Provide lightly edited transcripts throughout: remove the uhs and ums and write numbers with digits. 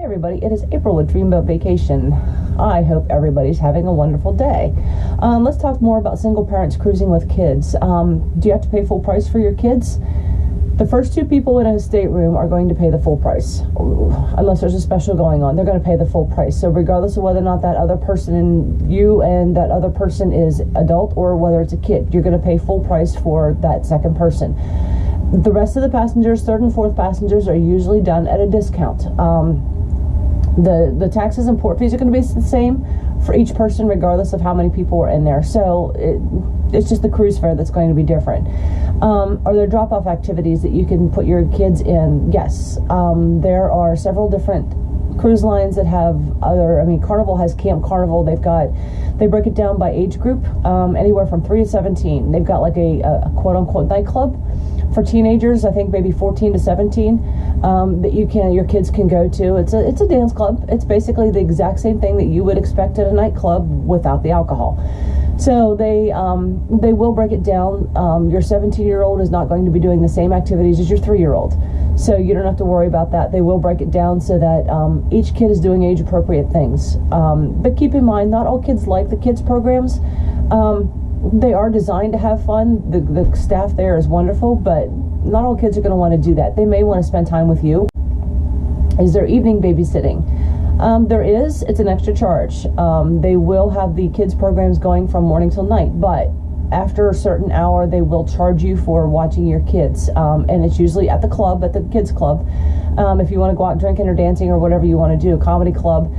Hey everybody, it is April with Dreamboat Vacation. I hope everybody's having a wonderful day. Let's talk more about single parents cruising with kids. Do you have to pay full price for your kids? The first two people in a stateroom are going to pay the full price. Unless there's a special going on, they're going to pay the full price. So regardless of whether or not that other person and you and that other person is adult or whether it's a kid, you're going to pay full price for that second person. The rest of the passengers, third and fourth passengers, are usually done at a discount. The taxes and port fees are going to be the same for each person regardless of how many people are in there. So it's just the cruise fare that's going to be different. Are there drop-off activities that you can put your kids in? Yes. There are several different cruise lines that have Carnival has Camp Carnival. They break it down by age group, anywhere from 3 to 17. They've got like a quote-unquote nightclub for teenagers, I think maybe 14 to 17, that your kids can go to. It's a dance club. It's basically the exact same thing that you would expect at a nightclub without the alcohol. So they will break it down. Your 17-year-old is not going to be doing the same activities as your 3-year-old. So you don't have to worry about that. They will break it down so that each kid is doing age-appropriate things. But keep in mind, not all kids like the kids programs. They are designed to have fun. The staff there is wonderful, but not all kids are going to want to do that. They may want to spend time with you. Is there evening babysitting? There is. It's an extra charge. They will have the kids programs going from morning till night, but after a certain hour, they will charge you for watching your kids. And it's usually at the club, at the kids club. If you want to go out drinking or dancing or whatever you want to do, comedy club.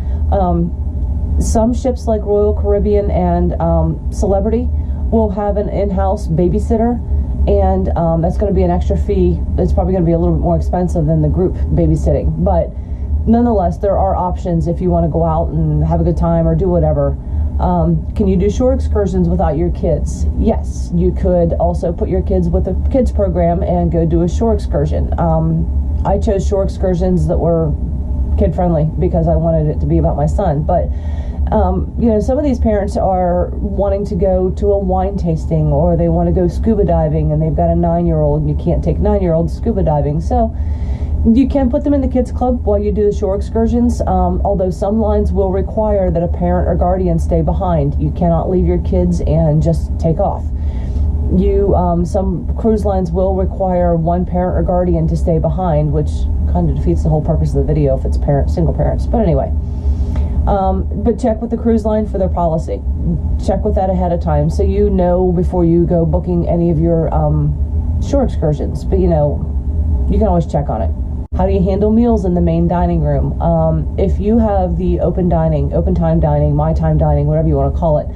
Some ships like Royal Caribbean and Celebrity will have an in-house babysitter, and that's going to be an extra fee. It's probably going to be a little bit more expensive than the group babysitting, but nonetheless, there are options if you want to go out and have a good time or do whatever. Can you do shore excursions without your kids? Yes, you could also put your kids with a kids program and go do a shore excursion. I chose shore excursions that were kid-friendly because I wanted it to be about my son, but some of these parents are wanting to go to a wine tasting, or they want to go scuba diving, and they've got a 9-year-old, and you can't take 9-year-olds scuba diving. So you can put them in the kids club while you do the shore excursions, although some lines will require that a parent or guardian stay behind. You cannot leave your kids and just take off. Some cruise lines will require one parent or guardian to stay behind, which kind of defeats the whole purpose of the video if it's single parents. But anyway. But check with the cruise line for their policy. Check with that ahead of time so you know before you go booking any of your shore excursions. But you can always check on it. How do you handle meals in the main dining room? If you have the open time dining, my time dining, whatever you want to call it,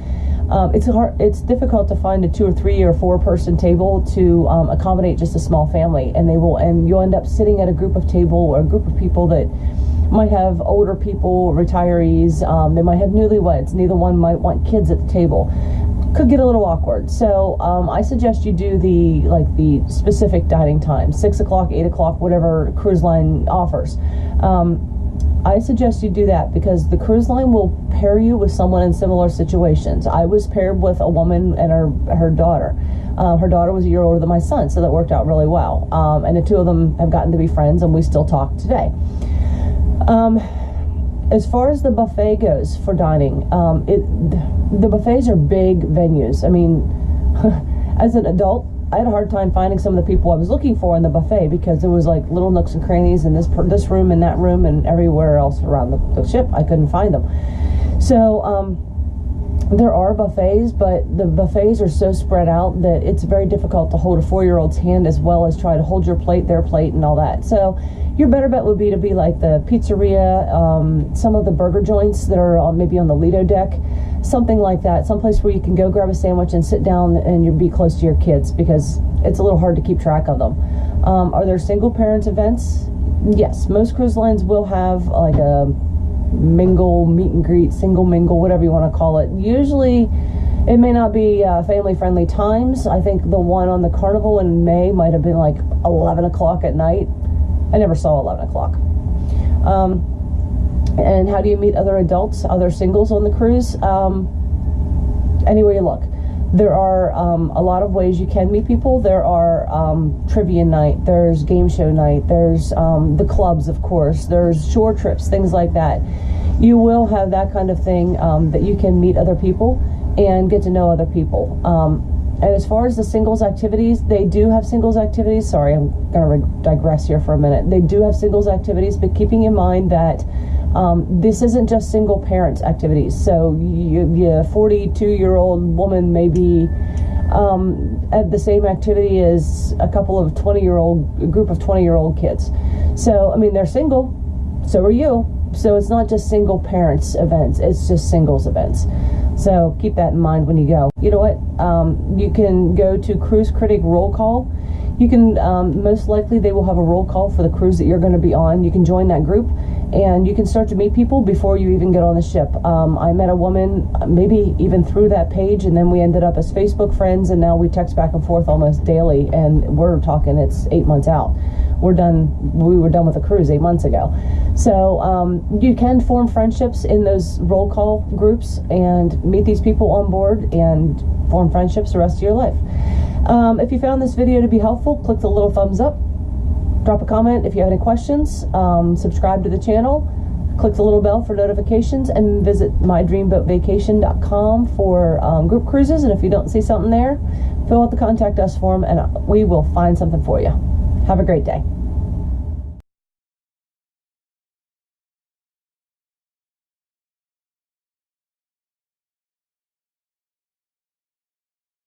it's difficult to find a 2 or 3 or 4 person table to accommodate just a small family, and you'll end up sitting at a group of people that might have older people, retirees, they might have newlyweds, neither one might want kids at the table. Could get a little awkward. So I suggest you do the specific dining time, 6 o'clock, 8 o'clock, whatever cruise line offers. I suggest you do that because the cruise line will pair you with someone in similar situations. I was paired with a woman and her daughter. Her daughter was a year older than my son, so that worked out really well. And the two of them have gotten to be friends, and we still talk today. As far as the buffet goes for dining, the buffets are big venues. I mean, as an adult, I had a hard time finding some of the people I was looking for in the buffet because there was like little nooks and crannies in this room and that room and everywhere else around the ship. I couldn't find them. So there are buffets, but the buffets are so spread out that it's very difficult to hold a 4-year-old's hand as well as try to hold your plate, their plate, and all that. So your better bet would be to be like the pizzeria, some of the burger joints that are maybe on the Lido deck, something like that, someplace where you can go grab a sandwich and sit down and you'll be close to your kids because it's a little hard to keep track of them. Are there single parent events? Yes, most cruise lines will have like a mingle, meet and greet, single mingle, whatever you want to call it. Usually it may not be family-friendly times. I think the one on the Carnival in May might have been like 11 o'clock at night. I never saw 11 o'clock. And how do you meet other adults, other singles on the cruise? Anywhere you look. There are a lot of ways you can meet people. There are trivia night, there's game show night, there's the clubs, of course, there's shore trips, things like that. You will have that kind of thing that you can meet other people and get to know other people. And as far as the singles activities, they do have singles activities. Sorry, I'm going to digress here for a minute. They do have singles activities, but keeping in mind that this isn't just single parents activities. So your 42-year-old woman may be at the same activity as a couple of group of 20-year-old kids. So, I mean, they're single, so are you. So it's not just single parents events, it's just singles events. So keep that in mind when you go. You know what? You can go to Cruise Critic Roll Call. You can, most likely they will have a roll call for the cruise that you're going to be on. You can join that group and you can start to meet people before you even get on the ship. I met a woman maybe even through that page, and then we ended up as Facebook friends, and now we text back and forth almost daily, and we're talking, it's 8 months out. We were done with the cruise 8 months ago. So you can form friendships in those roll call groups and meet these people on board and form friendships the rest of your life. If you found this video to be helpful, click the little thumbs up, drop a comment if you have any questions, subscribe to the channel, click the little bell for notifications, and visit mydreamboatvacation.com for group cruises. And if you don't see something there, fill out the contact us form and we will find something for you. Have a great day.